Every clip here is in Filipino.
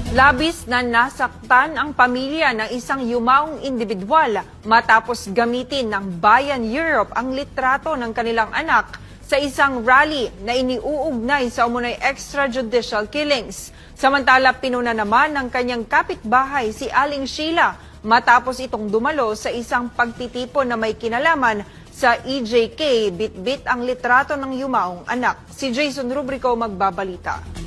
Labis na nasaktan ang pamilya ng isang yumaong individual matapos gamitin ng Bayan Europe ang litrato ng kanilang anak sa isang rally na iniuugnay sa umunay extrajudicial killings. Samantala, pinuna naman ng kanyang kapitbahay si Aling Sheila matapos itong dumalo sa isang pagtitipon na may kinalaman sa EJK, bit-bit ang litrato ng yumaong anak. Si Jason Rubrico magbabalita.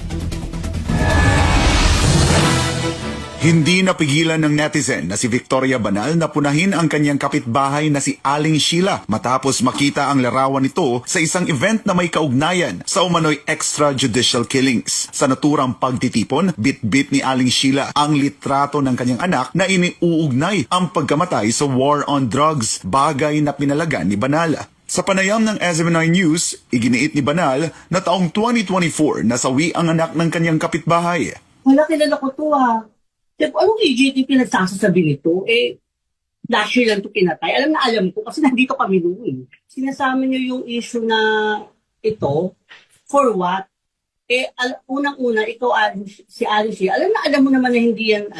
Hindi napigilan ng netizen na si Victoria Banal na punahin ang kanyang kapitbahay na si Aling Sheila matapos makita ang larawan nito sa isang event na may kaugnayan sa umano'y extrajudicial killings. Sa naturang pagtitipon, bit-bit ni Aling Sheila ang litrato ng kanyang anak na iniuugnay ang pagkamatay sa war on drugs, bagay na pinalagan ni Banal. Sa panayam ng SMNI News, iginiit ni Banal na taong 2024 nasawi ang anak ng kanyang kapitbahay. Wala, kilala ko to anong EJT pinagsasasabi nito? Last year lang ito pinatay. Alam ko kasi nandito kami noon. Sinasama niyo yung issue na ito, for what? Unang-una, ikaw, si Alice, alam mo naman na hindi yan,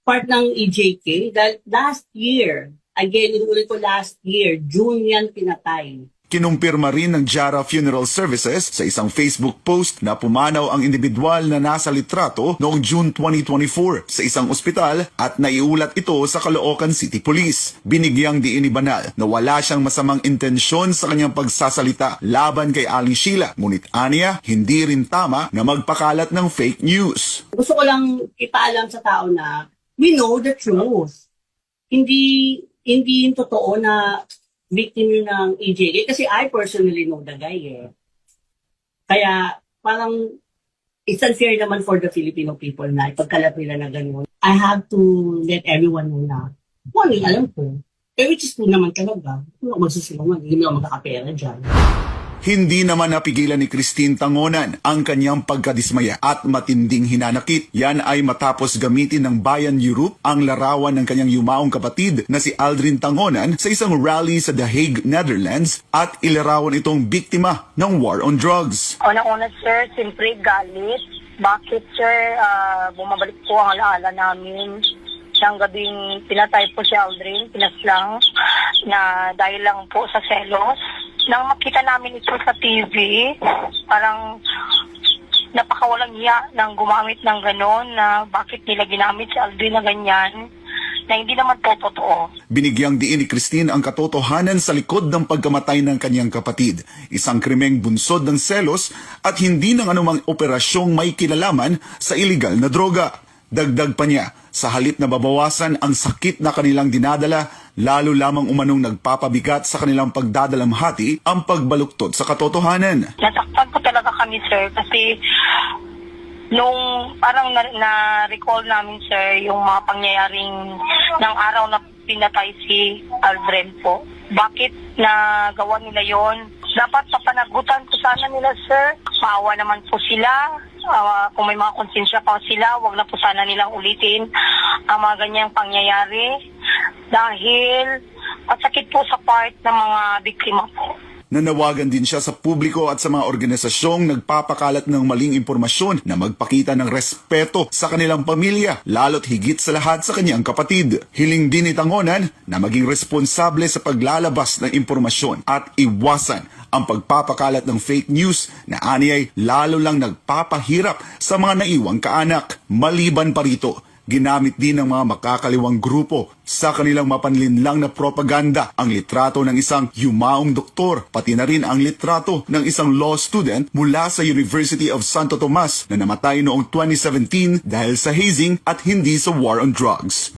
part ng EJK. Dahil last year, again, inuulit ko last year, June yan pinatay. Kinumpirma rin ng Jara Funeral Services sa isang Facebook post na pumanaw ang individual na nasa litrato noong June 2024 sa isang ospital at naiulat ito sa Caloocan City Police. Binigyang diin ni Banal na wala siyang masamang intensyon sa kanyang pagsasalita laban kay Aling Sheila, ngunit aniya, hindi rin tama na magpakalat ng fake news. Gusto ko lang ipaalam sa tao na we know the truth. Hindi yung totoo na victim yun ng EJK kasi I personally know the guy Kaya parang it's unfair naman for the Filipino people na ipagkalat nila na gano'n. I have to let everyone know na kung ano yung alam ko. Which is true naman talaga. Kung ako magsusulungan, hindi mo magkakapera dyan. Hindi naman napigilan ni Christine Tangonan ang kanyang pagkadismaya at matinding hinanakit. Yan ay matapos gamitin ng Bayan Europe ang larawan ng kanyang yumaong kapatid na si Aldrin Tangonan sa isang rally sa The Hague, Netherlands at ilarawan itong biktima ng war on drugs. Una-una sir, siyempre galit. Bakit sir, bumabalik po ang alaala namin. Siyang gabing pinatay po si Aldrin, pinaslang na dahil lang po sa selos. Nang makita namin ito sa TV, parang napakawalang hiya nang gumamit ng gano'n na bakit nila ginamit si Aldrin na ganyan na hindi naman po totoo. Binigyang diin ni Christine ang katotohanan sa likod ng pagkamatay ng kanyang kapatid. Isang krimeng bunsod ng selos at hindi ng anumang operasyong may kinalaman sa iligal na droga. Dagdag pa niya, sa halip na babawasan ang sakit na kanilang dinadala, lalo lamang umanong nagpapabigat sa kanilang pagdadalamhati ang pagbaluktot sa katotohanan. Nasaktan po talaga kami sir kasi nung parang na-recall namin sir yung mga pangyayaring ng araw na pinatay si Aldrin po. Bakit nagawa nila yon? Dapat papanagutan ko sana nila sir. Maawa naman po sila. Kung may mga konsensya pa sila, wag na po sana nilang ulitin ang mga ganyang pangyayari dahil masakit po sa part ng mga biktima po. Nanawagan din siya sa publiko at sa mga organisasyong nagpapakalat ng maling impormasyon na magpakita ng respeto sa kanilang pamilya, lalo't higit sa lahat sa kanyang kapatid. Hiling din ni Tangonan na maging responsable sa paglalabas ng impormasyon at iwasan ang pagpapakalat ng fake news na aniyay lalo lang nagpapahirap sa mga naiwang kaanak. Maliban pa rito, ginamit din ng mga makakaliwang grupo sa kanilang mapanlinlang na propaganda ang litrato ng isang yumaong doktor, pati na rin ang litrato ng isang law student mula sa University of Santo Tomas na namatay noong 2017 dahil sa hazing at hindi sa war on drugs.